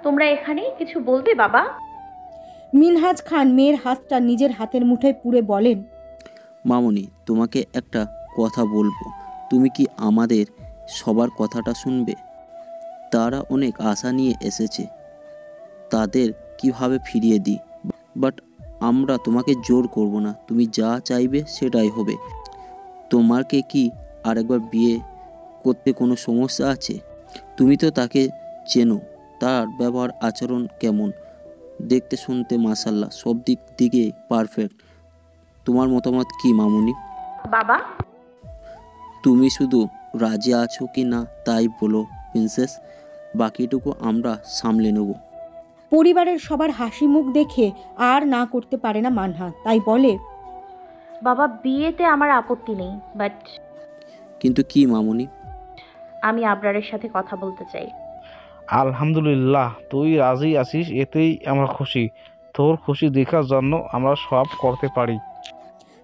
তোমরা এখানে কিছু বলবে বাবা? মিনহাজ খান মেয়ের হাতটা নিজের হাতের মুঠোয় পুরে বলেন, মামুনি, তোমাকে একটা কথা বলবো। তুমি কি আমাদের সবার কথাটা শুনবে? তারা অনেক আশা নিয়ে এসেছে, তাদের কিভাবে ফিরিয়ে দিই। বাট আমরা তোমাকে জোর করব না, তুমি যা চাইবে সেটাই হবে। তোমাকে কি আরেকবার বিয়ে করতে কোনো সমস্যা আছে? তুমি তো তাকে চেনো, তার ব্যবহার আচরণ কেমন, দেখতে শুনতে মাশাল্লাহ, সব দিক থেকে পারফেক্ট। তোমার মতামত কি মামুনি? বাবা, তুমি শুধু রাজি আছো কি না তাই বলো প্রিন্সেস, বাকিটুকু আমরা সামলে নেব। পরিবারের সবার হাসি মুখ দেখে আর না করতে পারে না মানহা, তাই বলে, বাবা বিয়েতে আমার আপত্তি নেই, বাট কিন্তু কি মামুনি? আমি আবরারের সাথে কথা বলতে চাই। আলহামদুলিল্লাহ, তুই রাজি আছিস এতেই আমরা খুশি। তোর খুশি দেখার জন্য আমরা সব করতে পারি।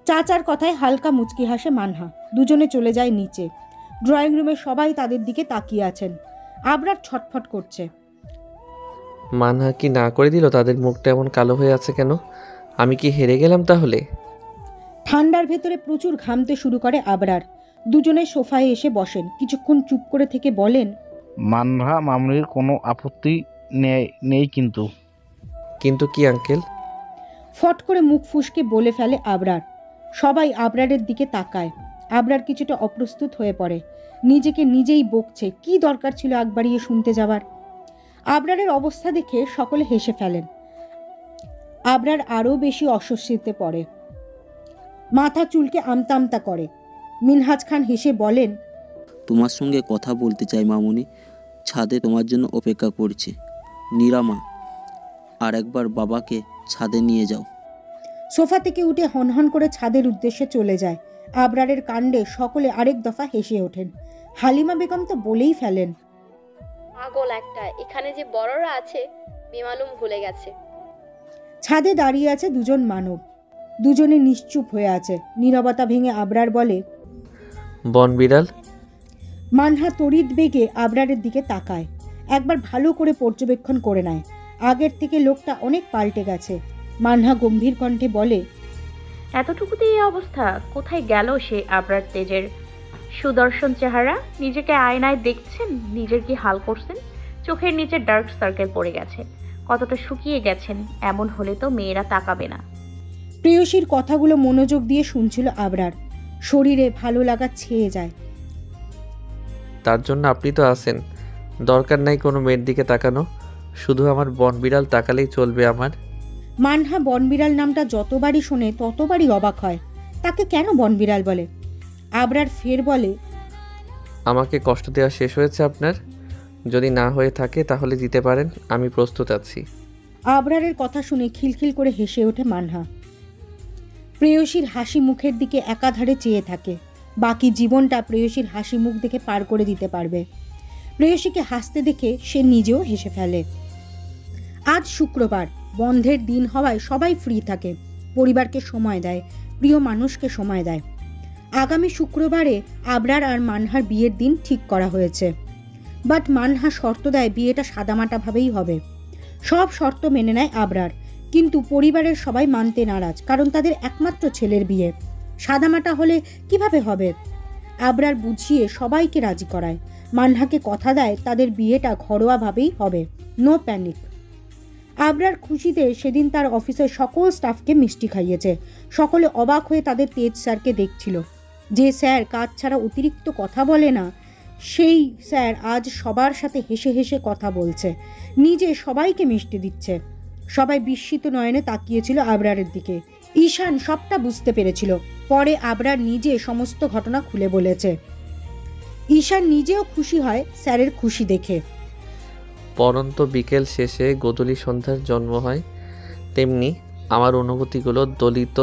চাচার কথায় হালকা মুচকি হাসে মানহা। দুজনে চলে যায় নিচে। ড্রয়িং রুমে সবাই তাদের দিকে তাকিয়ে আছেন। আবরার ছটফট করছে। মানহা কি না করে দিল? তাদের মুখটা এমন কালো হয়ে আছে কেন? আমি কি হেরে গেলাম তাহলে? ঠান্ডার ভেতরে প্রচুর ঘামতে শুরু করে আবরার। দুজনে সোফায় এসে বসেন। কিছুক্ষণ চুপ করে থেকে বলেন, মানহা মামুনির কোনো আপত্তি নেই কিন্তু। কিন্তু কি আঙ্কেল? ফট করে মুখ ফুসকে বলে ফেলে আবরার। সবাই আবরারের দিকে তাকায়। আবরার কিছুটা অপ্রস্তুত হয়ে পড়ে। নিজেকে নিজেই বকছে, কি দরকার ছিল আগ বাড়িয়ে শুনতে যাবার। আবরারের অবস্থা দেখে সকলে হেসে ফেলেন। আবরার আরও বেশি অস্বস্তিতে পড়ে। মাথা চুলকে আমতা আমতা করে। মিনহাজ খান হেসে বলেন, তোমার সঙ্গে কথা বলতে চাই মামুনি, ছাদে তোমার জন্য অপেক্ষা করছে। নিরামা, আর একবার বাবাকে ছাদে নিয়ে যাও। সোফা থেকে উঠে হনহন করে ছাদের উদ্দেশ্যে চলে যায়। আবরারের কাণ্ডে সকলে আরেক দফা হেসে ওঠেন। হালিমা বেগম তো বলেই ফেলেন, পাগল একটা, এখানে যে বড়রা আছে বেমালুম ভুলে গেছে। ছাদে দাঁড়িয়ে আছে দুজন মানব। দুজনে নিশ্চুপ হয়ে আছে। নীরবতা ভেঙে আবরার বলে, বনবিড়াল। মানহা তড়িৎ বেগে আবরারের দিকে তাকায়। একবার ভালো করে পর্যবেক্ষণ করে নেয়। আগের থেকে লোকটা অনেক পাল্টে গেছে। মানহা গম্ভীর কণ্ঠে বলে, এতটুকুতে এই অবস্থা? কোথায় গেল সে আবরার তেজের সুদর্শন চেহারা? নিজেকে আয়নায় দেখছেন? নিজের কি হাল করছেন? চোখের নিচে ডার্ক সার্কেল পড়ে গেছে, কতটা শুকিয়ে গেছেন। এমন হলে তো মেয়েরা তাকাবে না। প্রেয়সীর কথাগুলো মনোযোগ দিয়ে শুনছিল আবরার। শরীরে ভালো লাগা ছেয়ে যায়। তার জন্য আপনি তো আছেন, দরকার নাই কোনো মেয়ের দিকে তাকানো, শুধু আমার বনবিড়াল তাকালেই চলবে আমার। মানহা বনবিড়াল নামটা যতবারই শোনে ততবারই অবাক হয়। তাকে কেন বনবিড়াল বলে? আবরার ফের বলে, আমাকে কষ্ট দেওয়া শেষ হয়েছে আপনার? যদি না হয়ে থাকে তাহলে দিতে পারেন, আমি প্রস্তুত আছি। আবরারের কথা শুনে খিলখিল করে হেসে ওঠে মানহা। প্রেয়সীর হাসি মুখের দিকে একাধারে চেয়ে থাকে। বাকি জীবনটা প্রেয়সীর হাসি মুখ দেখে পার করে দিতে পারবে। প্রেয়সীকে হাসতে দেখে সে নিজেও হেসে ফেলে। আজ শুক্রবার, বন্ধের দিন হওয়ায় সবাই ফ্রি থাকে। পরিবারকে সময় দেয়, প্রিয় মানুষকে সময় দেয়। আগামী শুক্রবারে আবরার আর মানহার বিয়ের দিন ঠিক করা হয়েছে। বাট মানহা শর্ত দেয় বিয়েটা সাদামাটাভাবেই হবে। সব শর্ত মেনে নেয় আবরার, কিন্তু পরিবারের সবাই মানতে নারাজ, কারণ তাদের একমাত্র ছেলের বিয়ে। সাদামাটা হলে কিভাবে হবে? আবরার বুঝিয়ে সবাইকে রাজি করায়। মানহাকে কথা দেয় তাদের বিয়েটা ঘরোয়াভাবেই হবে, নো প্যানিক। আবরার খুশিতে সেদিন তার অফিসের সকল স্টাফকে মিষ্টি খাইয়েছে। সকলে অবাক হয়ে তাদের তেজ স্যারকে দেখছিল। যে স্যার কাজ ছাড়া অতিরিক্ত কথা বলে না, সেই স্যার আজ সবার সাথে হেসে হেসে কথা বলছে, নিজে সবাইকে মিষ্টি দিচ্ছে। সবাই বিস্মিত নয়নে তাকিয়েছিল আবরারের দিকে। ঈশান সবটা বুঝতে পেরেছিল। পরে আবরার নিজে সমস্ত ঘটনা খুলে বলেছে। ঈশান নিজেও খুশি হয় স্যারের খুশি দেখে। পরন্ত বিকেল শেষে গোধূলি সন্ধ্যার জন্ম হয়, তেমনি আমার অনুভূতিগুলো দলিত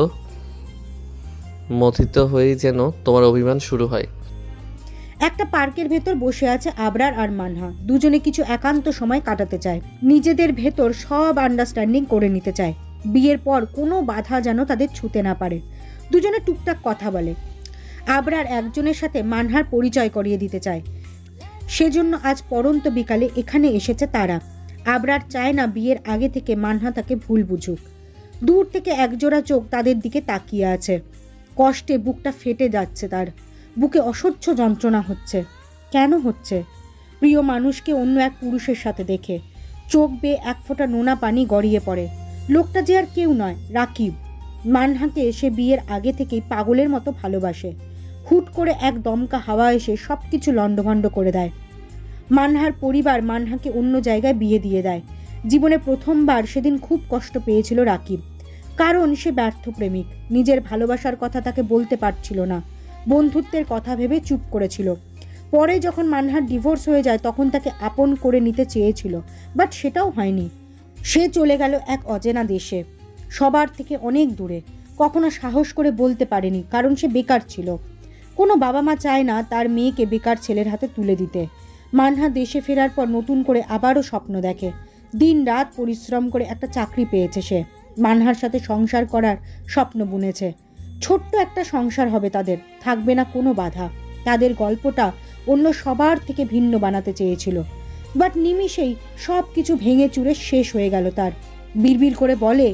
মথিত হয়েই যেন তোমার অভিমান শুরু হয়। একটা পার্কের ভেতর বসে আছে আবরার আর মানহা। দুজনে কিছু একান্ত সময় কাটাতে চায়। নিজেদের ভেতর সব আন্ডারস্ট্যান্ডিং করে নিতে চায়। বিয়ের পর কোনো বাধা যেন তাদের ছুতে না পারে। দুজনে টুকটাক কথা বলে। আবরার একজনের সাথে মানহার পরিচয় করিয়ে দিতে চায়। সেজন্য আজ পড়ন্ত বিকালে এখানে এসেছে তারা। আবরার চায় না বিয়ের আগে থেকে মানহা তাকে ভুল বুঝুক। দূর থেকে একজোড়া চোখ তাদের দিকে তাকিয়ে আছে। কষ্টে বুকটা ফেটে যাচ্ছে তার। বুকে অসহ্য যন্ত্রণা হচ্ছে। কেন হচ্ছে? প্রিয় মানুষকে অন্য এক পুরুষের সাথে দেখে চোখ বেয়ে এক ফোঁটা নোনা পানি গড়িয়ে পড়ে। লোকটা যে আর কেউ নয়, রাকিব। মানহাকে সে বিয়ের আগে থেকেই পাগলের মতো ভালোবাসে। হুট করে এক দমকা হাওয়া এসে সব কিছু লণ্ডভণ্ড করে দেয়। মানহার পরিবার মানহাকে অন্য জায়গায় বিয়ে দিয়ে দেয়। জীবনে প্রথমবার সেদিন খুব কষ্ট পেয়েছিল রাকিব, কারণ সে ব্যর্থ প্রেমিক। নিজের ভালোবাসার কথা তাকে বলতে পারছিল না, বন্ধুত্বের কথা ভেবে চুপ করেছিল। পরে যখন মানহার ডিভোর্স হয়ে যায় তখন তাকে আপন করে নিতে চেয়েছিল, বাট সেটাও হয়নি। সে চলে গেল এক অচেনা দেশে, সবার থেকে অনেক দূরে। কখনো সাহস করে বলতে পারেনি, কারণ সে বেকার ছিল। কোনো বাবা মা চায় না তার মেয়েকে বেকার ছেলের হাতে তুলে দিতে। মানহা দেশে ফেরার পর নতুন করে আবারও স্বপ্ন দেখে। দিন রাত পরিশ্রম করে একটা চাকরি পেয়েছে সে। মানহার সাথে সংসার করার স্বপ্ন বুনেছে। ছোট্ট একটা সংসার হবে তাদের, থাকবে না কোনো বাধা। তাদের গল্পটা অন্য সবার থেকে ভিন্ন বানাতে চেয়েছিল, বাট নিমিষেই সব কিছু ভেঙে চুরে শেষ হয়ে গেল তার। বিড়বিড় করে বলে,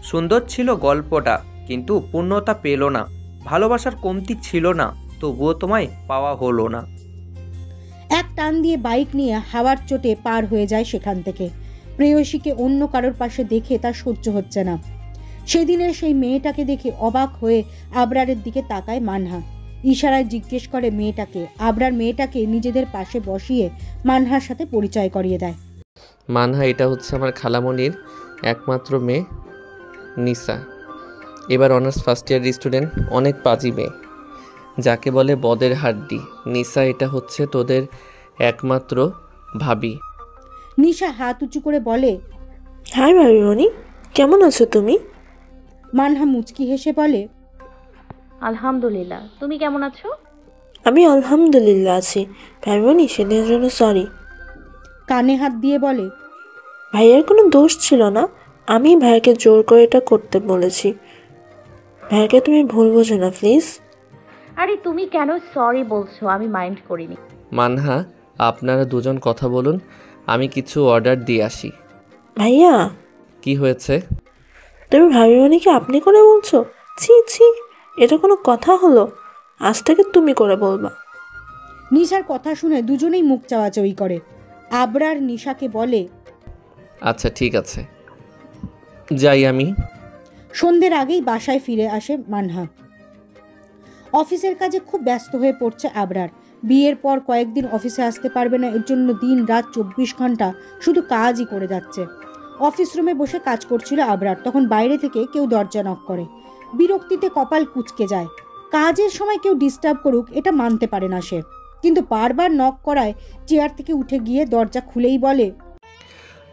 সুন্দর ছিল গল্পটা, কিন্তু পূর্ণতা পেল না। ভালোবাসার কমতি ছিল না, তবুও তোমায় পাওয়া হলো না। এক টান দিয়ে বাইক নিয়ে হাওয়ার চোটে পার হয়ে যায় সেখান থেকে। প্রেয়সীকে অন্য কারোর পাশে দেখে তার সহ্য হচ্ছে না। সেদিনের সেই মেয়েটাকে দেখে অবাক হয়ে আবরারের দিকে তাকায় মানহা। ইশারায় জিজ্ঞেস করে মেয়েটাকে। আবরার মেয়েটাকে নিজেদের পাশে বসিয়ে মানহার সাথে পরিচয় করিয়ে দেয়। মানহা, এটা হচ্ছে আমার খালামণির একমাত্র মেয়ে নিসা। এবার অনার্স ফার্স্ট ইয়ার স্টুডেন্ট, অনেক পাজি মেয়ে, যাকে বলে বদের হাড্ডি। নিসা, এটা হচ্ছে তোদের একমাত্র ভাবি। নিশা হাত উঁচু করে বলে, হাই ভাবিমণি, কেমন আছো তুমি? মানহা মুচকি হেসে বলে, আলহামদুলিল্লাহ, তুমি কেমন আছো? আমি আলহামদুলিল্লাহ আছি। ভাবিমণি, সেদিনের জন্য সরি। কানে হাত দিয়ে বলে, ভাইয়ার কোনো দোষ ছিল না, আমি ভাইয়াকে জোর করে এটা করতে বলেছি। ভাইয়াকে তুমি ভুল বোঝো না প্লিজ। আরে তুমি কেন সরি বলছো? আমি মাইন্ড করিনি। মানহা, আপনারা দুজন কথা বলুন, আমি কিছু অর্ডার দিয়ে আসি। ভাইয়া, কি হয়েছে? তুমি ভাবিমণিকে আপনি করে বলছো? ছি ছি, এটা কোনো কথা হলো? আজ থেকে তুমি করে বলবা। নিশার কথা শুনে দুজনেই মুখ চাওয়াচাওয়ি করে। আবরার নিশাকে বলে, আচ্ছা ঠিক আছে, যাই আমি। সন্ধ্যের আগেই বাসায় ফিরে আসে মানহা। অফিসের কাজে খুব ব্যস্ত হয়ে পড়ছে আবরার। বিয়ের পর কয়েকদিন অফিসে আসতে পারবে না, এর জন্য দিন রাত 24 ঘন্টা শুধু কাজই করে যাচ্ছে। অফিস রুমে বসে কাজ করছিল আবরার, তখন বাইরে থেকে কেউ দরজা নক করে। বিরক্তিতে কপাল কুঁচকে যায়। কাজের সময় কেউ ডিস্টার্ব করুক এটা মানতে পারে না সে, কিন্তু বারবার নক করায় চেয়ার থেকে উঠে গিয়ে দরজা খুলেই বলে,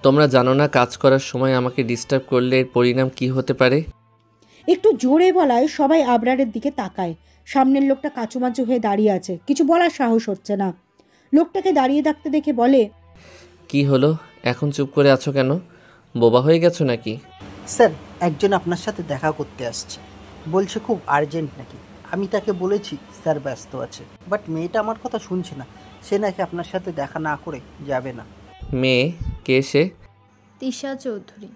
তোমরা জানো না কাজ করার সময় আমাকে ডিস্টার্ব করলে এর পরিণাম কি হতে পারে? একটু জোরে বলায় সবাই আবরারের দিকে তাকায়। সামনের লোকটা কাচুমাচু হয়ে দাঁড়িয়ে আছে, কিছু বলার সাহস হচ্ছে না। লোকটাকে দাঁড়িয়ে থাকতে দেখে বলে, কি হলো, এখন চুপ করে আছো কেন? বোবা হয়ে গেছো নাকি? স্যার, একজন আপনার সাথে দেখা করতে আসছে, বলছে খুব আর্জেন্ট নাকি। আমি তাকে বলেছি স্যার ব্যস্ত আছে, বাট মেয়েটা আমার কথা শুনছে না। সে নাকি আপনার সাথে দেখা না করে যাবে না। মেয়ে? কে সে? তিশা চৌধুরী।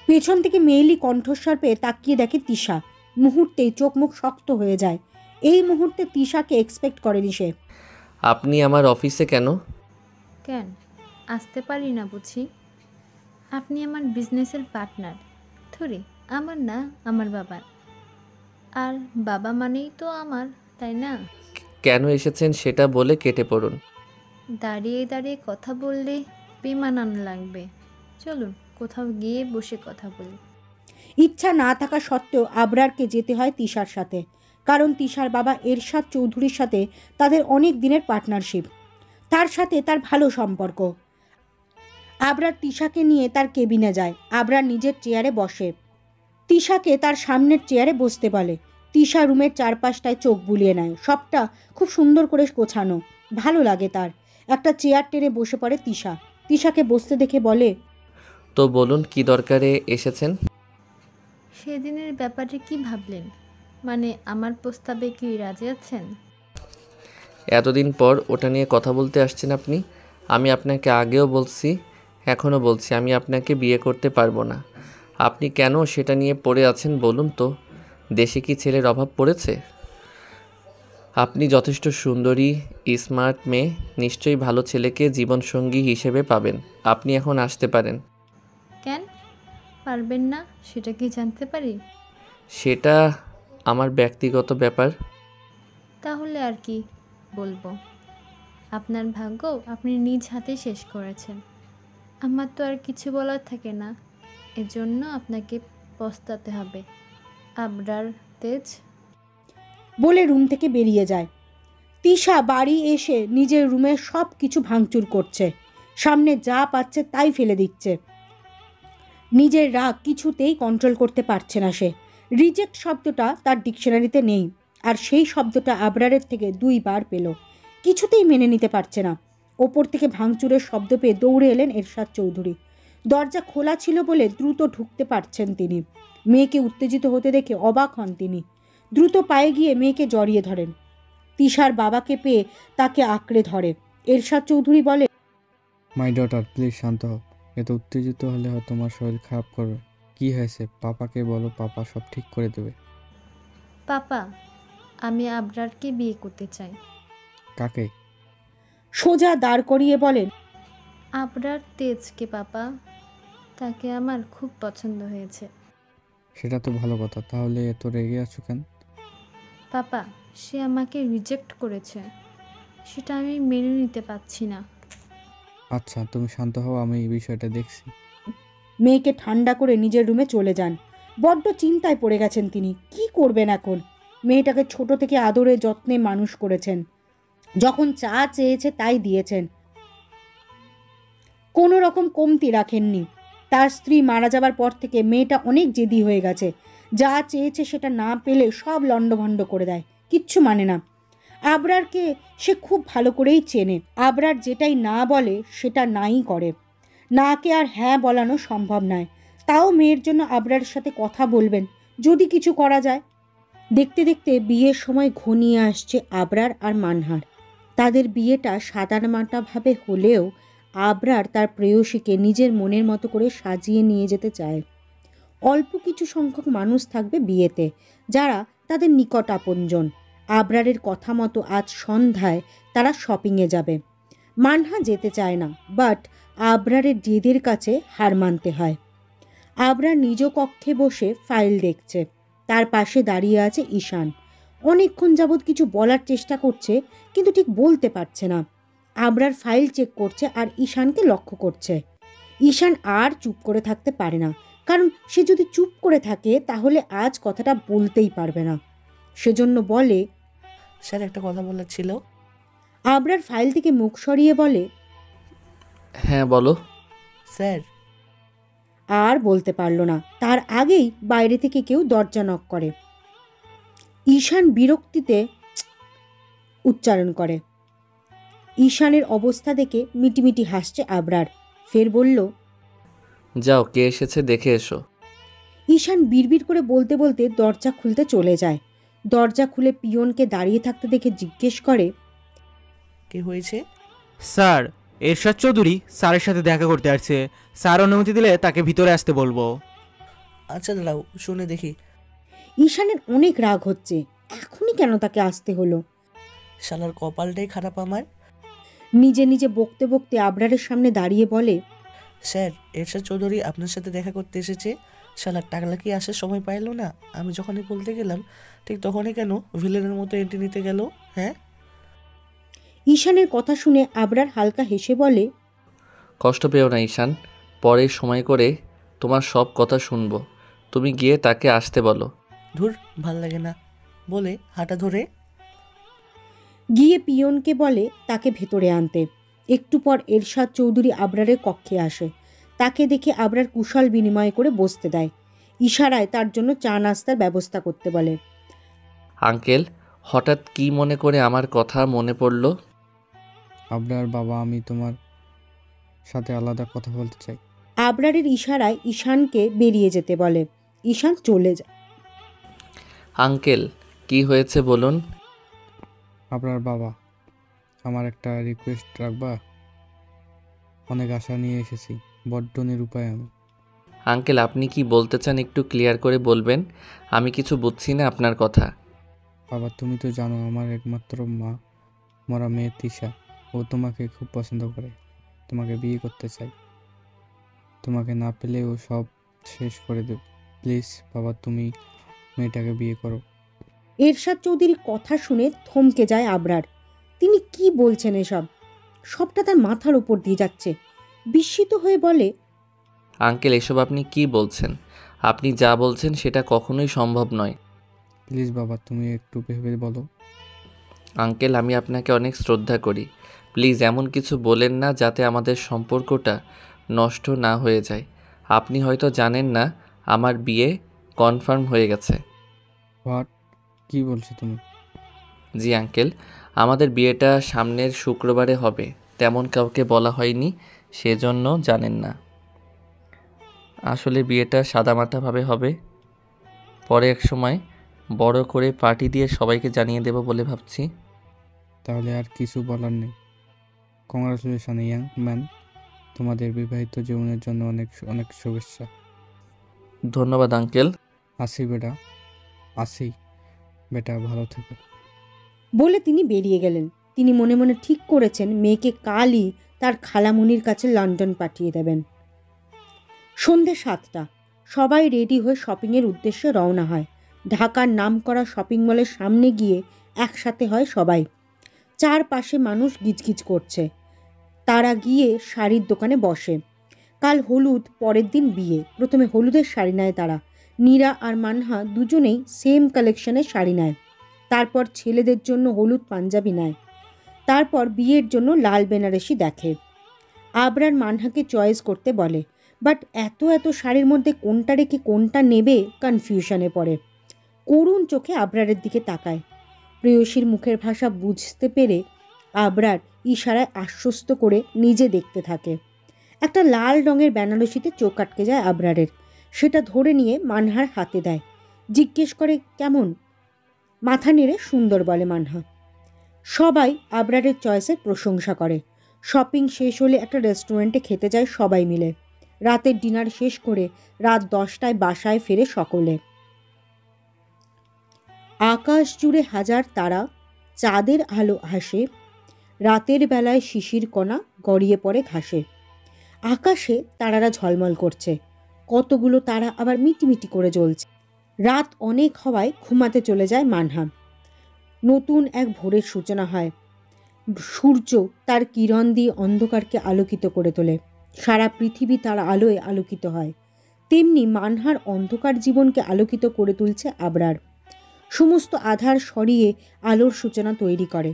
পেছন থেকে মেয়েলি কণ্ঠস্বর পেয়ে তাকিয়ে দেখে তিশা। মুহূর্তেই চোখ মুখ শক্ত হয়ে যায়। এই মুহূর্তে তিশাকে এক্সপেক্ট করেনি সে। আপনি আমার অফিসে কেন? কেন আসতে পারি না বুঝি? আপনি আমার বিজনেসের পার্টনার। থরি আমার না, আমার বাবার। আর বাবা মানেই তো আমার, তাই না? কেন এসেছেন সেটা বলে কেটে পড়ুন। দাঁড়িয়ে দাঁড়িয়ে কথা বললে বেমানান লাগবে। চলুন কোথাও গিয়ে বসে কথা বলি। ইচ্ছা না থাকা সত্ত্বেও আবরারকে যেতে হয় তিশার সাথে, কারণ তিশার বাবা এরশাদ চৌধুরীর সাথে তাদের অনেক দিনের পার্টনারশিপ। তার সাথে তার ভালো সম্পর্ক। আবরার তিশাকে নিয়ে তার কেবিনে যায়। আবরার নিজের চেয়ারে বসে। তিশাকে তার সামনের চেয়ারে বসতে বলে। তিশা রুমের চারপাশটায় চোখ বুলিয়ে নেয়। সবটা খুব সুন্দর করে গোছানো, ভালো লাগে তার। একটা চেয়ার টেনে বসে পড়ে তিশা। তিশাকে বসতে দেখে বলে, তো বলুন কি দরকারে এসেছেন? সেদিনের ব্যাপারে কি ভাবলেন? মানে আমার প্রস্তাবে কি রাজি আছেন? এতদিন পর ওটা নিয়ে কথা বলতে আসছেন আপনি? আমি আপনাকে আগেও বলছি, এখনও বলছি, আমি আপনাকে বিয়ে করতে পারবো না। আপনি কেন সেটা নিয়ে পড়ে আছেন বলুন তো? দেশে কি ছেলের অভাব পড়েছে? আপনি যথেষ্ট সুন্দরী, স্মার্ট মেয়ে, নিশ্চয়ই ভালো ছেলেকে জীবনসঙ্গী হিসেবে পাবেন। আপনি এখন আসতে পারেন। কেন পারবেন না সেটা কি জানতে পারি? সেটা আমার ব্যক্তিগত ব্যাপার। তাহলে আর কি বলবো? আপনার ভাগ্য আপনি নিজ হাতে শেষ করেছেন। আমার তো আর কিছু বলার থাকে না। এজন্য আপনাকে পস্তাতে হবে। আবরার তেজ। বলে রুম থেকে বেরিয়ে যায়। তিশা বাড়ি এসে নিজের রুমে সব কিছু ভাঙচুর করছে, সামনে যা পাচ্ছে তাই ফেলে দিচ্ছে। নিজের রাগ কিছুতেই কন্ট্রোল করতে পারছে না সে। রিজেক্ট শব্দটা তার ডিকশনারিতে নেই, আর সেই শব্দটা আবরারের থেকে 2 বার পেল। কিছুতেই মেনে নিতে পারছে না। ওপর থেকে ভাঙচুরের শব্দ পেয়ে দৌড়ে এলেন এরশাদ চৌধুরী। দরজা খোলা ছিল বলে দ্রুত ঢুকতে পারছেন তিনি। মেয়েকে উত্তেজিত হতে দেখে অবাক হন তিনি। দ্রুত পায়ে গিয়ে মেয়েকে জড়িয়ে ধরেন। তিশার বাবাকে পেয়ে তাকে আঁকড়ে ধরে। এরশাদ চৌধুরী বলে, মাই ডটার, প্লিজ শান্ত হও। এত উত্তেজিত হলে হয়তো তোমার শরীর খারাপ করবে। কি হয়েছে? পাপাকে বলো, পাপা সব ঠিক করে দেবে। পাপা, আমি আবরারকে বিয়ে করতে চাই। কাকে? সোজা দাঁড় করিয়ে বলেন, আবরার তেজকে পাপা। তাকে আমার খুব পছন্দ হয়েছে। সেটা তো ভালো কথা, তাহলে এত রেগে আছো কেন? পাপা, সে আমাকে রিজেক্ট করেছে, সেটা আমি মেনে নিতে পারছি না। আচ্ছা, তুমি শান্ত হও, আমি এই বিষয়টা দেখছি। মেয়েকে ঠান্ডা করে নিজের রুমে চলে যান। বড্ড চিন্তায় পড়ে গেছেন তিনি। কি করবেন এখন? মেয়েটাকে ছোট থেকে আদরে যত্নে মানুষ করেছেন, যখন যা চেয়েছে তাই দিয়েছেন, কোনো রকম কমতি রাখেননি। তার স্ত্রী মারা যাবার পর থেকে মেয়েটা অনেক জেদি হয়ে গেছে। যা চেয়েছে সেটা না পেলে সব লণ্ডভণ্ড করে দেয়, কিচ্ছু মানে না। আবরারকে সে খুব ভালো করেই চেনে। আবরার যেটাই না বলে সেটা নাই করে। নাকে আর হ্যাঁ বলানো সম্ভব নয়। তাও মেয়ের জন্য আবরারের সাথে কথা বলবেন, যদি কিছু করা যায়। দেখতে দেখতে বিয়ের সময় ঘনিয়ে আসছে আবরার আর মানহার। তাদের বিয়েটা সাদামাটাভাবে হলেও আবরার তার প্রেয়সীকে নিজের মনের মতো করে সাজিয়ে নিয়ে যেতে চায়। অল্প কিছু সংখ্যক মানুষ থাকবে বিয়েতে, যারা তাদের নিকট আপনজন। আবরারের কথা মতো আজ সন্ধ্যায় তারা শপিংয়ে যাবে। মানহা যেতে চায় না, বাট আবরারের জেদের কাছে হার মানতে হয়। আবরার নিজ কক্ষে বসে ফাইল দেখছে। তার পাশে দাঁড়িয়ে আছে ঈশান। অনেকক্ষণ যাবৎ কিছু বলার চেষ্টা করছে, কিন্তু ঠিক বলতে পারছে না। আবরার ফাইল চেক করছে আর ঈশানকে লক্ষ্য করছে। ঈশান আর চুপ করে থাকতে পারে না, কারণ সে যদি চুপ করে থাকে তাহলে আজ কথাটা বলতেই পারবে না। সেজন্য বলে, স্যার, একটা কথা বলার ছিল। আবরার ফাইল থেকে মুখ সরিয়ে বলে, হ্যাঁ বলো। স্যার। আর বলতে পারল না, তার আগেই বাইরে থেকে কেউ দরজা নক করে। ঈশান বিরক্তিতে উচ্চারণ করে। ঈশানের অবস্থা দেখে মিটিমিটি হাসছে আবরার। ফের বলল, যাও, কে এসেছে দেখে এসো। ঈশান বিড়বিড় করে বলতে বলতে দরজা খুলতে চলে যায়। দরজা খুলে পিয়নকে দাঁড়িয়ে থাকতে দেখে জিজ্ঞেস করে, কি হয়েছে? স্যার, এরশাদ চৌধুরী স্যারের সাথে দেখা করতে আসছে। স্যার অনুমতি দিলে তাকে ভিতরে আসতে বলবো। আচ্ছা দাঁড়াও, শুনে দেখি। ঈশানের অনেক রাগ হচ্ছে, এখনই কেন তাকে আসতে হলো। শালার কপালটাই খারাপ আমার। নিজে নিজে বকতে বকতে আবরারের সামনে দাঁড়িয়ে বলে, স্যার, এরশাদ চৌধুরী আপনার সাথে দেখা করতে এসেছে। শালার টাকলা কি আসার সময় পাইল না? আমি যখনই বলতে গেলাম ঠিক তখনই কেন ভিলেনের মতো এন্ট্রি নিতে গেল? হ্যাঁ। ঈশানের কথা শুনে আবরার হালকা হেসে বলে, কষ্ট পেও না ঈশান, পরে সময় করে তোমার সব কথা শুনবো। তুমি গিয়ে তাকে আসতে বলো। ধুর, ভাল লাগে না বলে হাঁটা ধরে গিয়ে পিয়নকে বলে তাকে ভেতরে আনতে। একটু পর এরশাদ চৌধুরী আবরারের কক্ষে আসে। তাকে দেখে আবরার কুশল বিনিময় করে বসতে দেয়। ইশারায় তার জন্য চা নাস্তার ব্যবস্থা করতে বলে। আঙ্কেল, হঠাৎ কি মনে করে আমার কথা মনে পড়ল? আবরার বাবা, আমি তোমার সাথে আলাদা কথা বলতে চাই। আবরারের ইশারায় ঈশানকে বেরিয়ে যেতে বলে। ঈশান চলে যায়। আঙ্কেল কি হয়েছে বলুন। আপনার বাবা, আমার একটা রিকোয়েস্ট রাখবা? অনেক আশা নিয়ে এসেছি, বড্ড নিরুপায় আমি। আঙ্কেল আপনি কি বলতে চান একটু ক্লিয়ার করে বলবেন, আমি কিছু বুঝছি না আপনার কথা। বাবা, তুমি তো জানো আমার একমাত্র মা মরা মেয়ে তিশা, ও তোমাকে খুব পছন্দ করে, তোমাকে বিয়ে করতে চাই। তোমাকে না পেলে ও সব শেষ করে দেবে। প্লিজ বাবা, তুমি মেয়েটাকে বিয়ে করো। এরশাদ চৌধুরীর কথা শুনে থমকে যায় আবরার। তিনি কি বলছেন এসব? সবটা তার মাথার উপর দিয়ে যাচ্ছে। বিস্মিত হয়ে বলে, আঙ্কেল এসব আপনি কি বলছেন? আপনি যা বলছেন সেটা কখনোই সম্ভব নয়। প্লিজ বাবা, তুমি একটু ভেবে বলো। আঙ্কেল আমি আপনাকে অনেক শ্রদ্ধা করি, প্লিজ এমন কিছু বলেন না যাতে আমাদের সম্পর্কটা নষ্ট না হয়ে যায়। আপনি হয়তো জানেন না আমার বিয়ে কনফার্ম হয়ে গেছে। হোয়াট? কি বলছো তুমি? জি আঙ্কেল, আমাদের বিয়েটা সামনের শুক্রবারে হবে, তেমন কাউকে বলা হয়নি, সেজন্য জানেন না। আসলে বিয়েটা সাদামাটাভাবে হবে, পরে এক সময় বড় করে পার্টি দিয়ে সবাইকে জানিয়ে দেব বলে ভাবছি। তাহলে আর কিছু বলার নেই। কংগ্রাচুলেশন ইয়াং ম্যান, তোমাদের বিবাহিত জীবনের জন্য অনেক অনেক শুভেচ্ছা। ধন্যবাদ আঙ্কেল। আসি বেটা, আসি বেটা, ভালো থেকো। বলে তিনি বেরিয়ে গেলেন। তিনি মনে মনে ঠিক করেছেন মেয়েকে কালই তার খালামণির কাছে লন্ডন পাঠিয়ে দেবেন। সন্ধে 7টা, সবাই রেডি হয়ে শপিংয়ের উদ্দেশ্যে রওনা হয়। ঢাকার নামকরা শপিং মলের সামনে গিয়ে একসাথে হয় সবাই। চারপাশে মানুষ গিজগিজ করছে। তারা গিয়ে শাড়ির দোকানে বসে। কাল হলুদ, পরের দিন বিয়ে। প্রথমে হলুদের শাড়ি নেয় তারা। নীরা আর মানহা দুজনেই সেম কালেকশনের শাড়ি নেয়। তারপর ছেলেদের জন্য হলুদ পাঞ্জাবি নেয়। তারপর বিয়ের জন্য লাল বেনারসি দেখে। আবরার মানহাকে চয়েস করতে বলে, বাট এত এত শাড়ির মধ্যে কোনটা রেখে কোনটা নেবে কনফিউশনে পড়ে। করুণ চোখে আবরারের দিকে তাকায়। প্রেয়সীর মুখের ভাষা বুঝতে পেরে আবরার ইশারায় আশ্বস্ত করে নিজে দেখতে থাকে। একটা লাল রঙের বেনারসিতে চোখ আটকে যায় আবরারের। সেটা ধরে নিয়ে মানহার হাতে দেয়। জিজ্ঞেস করে, কেমন? মাথা নেড়ে সুন্দর বলে মানহা। সবাই আবরারের চয়েসের প্রশংসা করে। শপিং শেষ হলে একটা রেস্টুরেন্টে খেতে যায় সবাই মিলে। রাতের ডিনার শেষ করে রাত 10টায় বাসায় ফেরে সকলে। আকাশ জুড়ে হাজার তারা, চাঁদের আলো হাসে। রাতের বেলায় শিশির কণা গড়িয়ে পড়ে ঘাসে। আকাশে তারারা ঝলমল করছে। কতগুলো তারা আবার মিটিমিটি করে জ্বলছে। রাত অনেক হওয়ায় ঘুমাতে চলে যায় মানহা। নতুন এক ভোরের সূচনা হয়। সূর্য তার কিরণ দিয়ে অন্ধকারকে আলোকিত করে তোলে। সারা পৃথিবী তার আলোয় আলোকিত হয়। তেমনি মানহার অন্ধকার জীবনকে আলোকিত করে তুলছে আবরার। সমস্ত আধার সরিয়ে আলোর সূচনা তৈরি করে।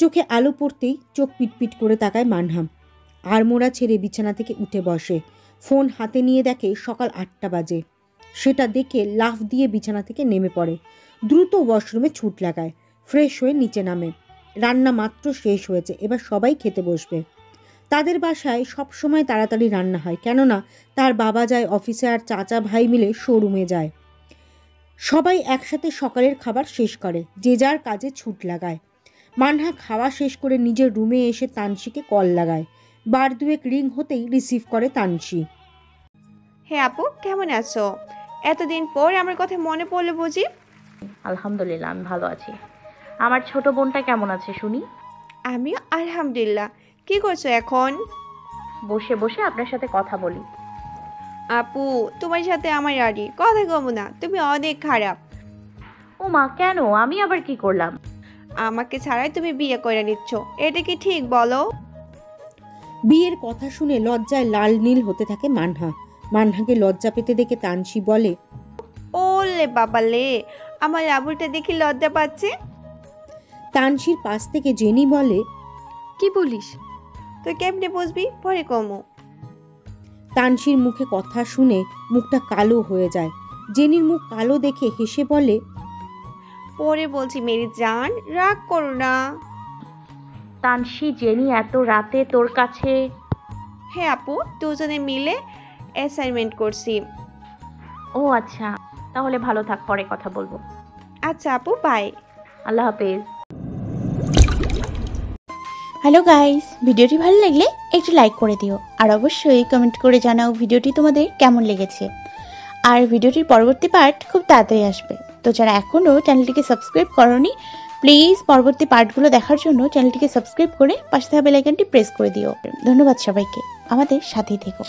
চোখে আলো পড়তেই চোখ পিটপিট করে তাকায় মানহা। আড়মোড়া ছেড়ে বিছানা থেকে উঠে বসে। ফোন হাতে নিয়ে দেখে সকাল 8টা বাজে। সেটা দেখে লাফ দিয়ে বিছানা থেকে নেমে পড়ে। দ্রুত ওয়াশরুমে ছুট লাগায়। ফ্রেশ হয়ে নিচে নামে। রান্না মাত্র শেষ হয়েছে, এবার সবাই খেতে বসবে। তাদের বাসায় সবসময় তাড়াতাড়ি রান্না হয়, কেননা তার বাবা যায় অফিসে আর চাচা ভাই মিলে শোরুমে যায়। সবাই একসাথে সকালের খাবার শেষ করে, যে যার কাজে ছুট লাগায়। মানহা খাওয়া শেষ করে নিজের রুমে এসে তানসিকে কল লাগায়। বার দুয়েক রিং হতেই রিসিভ করে তানসি। হে আপু, কেমন আছো? এতদিন পর আমার কথা মনে পড়লো বুঝি? আলহামদুলিল্লাহ, আমি ভালো আছি। আমার ছোট বোনটা কেমন আছে শুনি? আমিও আলহামদুলিল্লাহ। কি করছো এখন? বসে বসে আপনার সাথে কথা বলি। আপু, তোমার সাথে আমার আড়ি কথা কমো না, তুমি অনেক খারাপ। ও মা, কেন? আমি আবার কি করলাম? আমাকে ছাড়াই তুমি বিয়ে করে নিচ্ছ, এটা কি ঠিক বলো? বিয়ের কথা শুনে লজ্জায় লাল নীল হতে থাকে মানহা। মানহাকে লজ্জা পেতে দেখে তানসি বলে, ওলে বাবালে, আমার আবুলটা দেখি লজ্জা পাচ্ছে। তানসির পাশ থেকে জেনি বলে, কি বলিস? তুই কেমনে বুঝবি, পরে কমো। তানসির মুখে কথা শুনে মুখটা কালো হয়ে যায়। জেনির মুখ কালো দেখে হেসে বলে, পরে বলছি মেরি জান, রাগ করো না। তানসি, জেনি এত রাতে তোর কাছে? হ্যাঁ আপু, দুজনে মিলে অ্যাসাইনমেন্ট করছি। ও আচ্ছা, তাহলে ভালো থাক, পরে কথা বলবো। আচ্ছা আপু, বাই। আল্লাহ হাফেজ। হ্যালো গাইস, ভিডিওটি ভালো লাগলে একটু লাইক করে দিও আর অবশ্যই কমেন্ট করে জানাও ভিডিওটি তোমাদের কেমন লেগেছে। আর ভিডিওটির পরবর্তী পার্ট খুব তাড়াতাড়ি আসবে, তো যারা এখনও চ্যানেলটিকে সাবস্ক্রাইব করোনি প্লিজ পরবর্তী পার্টগুলো দেখার জন্য চ্যানেলটিকে সাবস্ক্রাইব করে পাশে থাকা বেল আইকনটি প্রেস করে দিও। ধন্যবাদ সবাইকে, আমাদের সাথেই থেকো।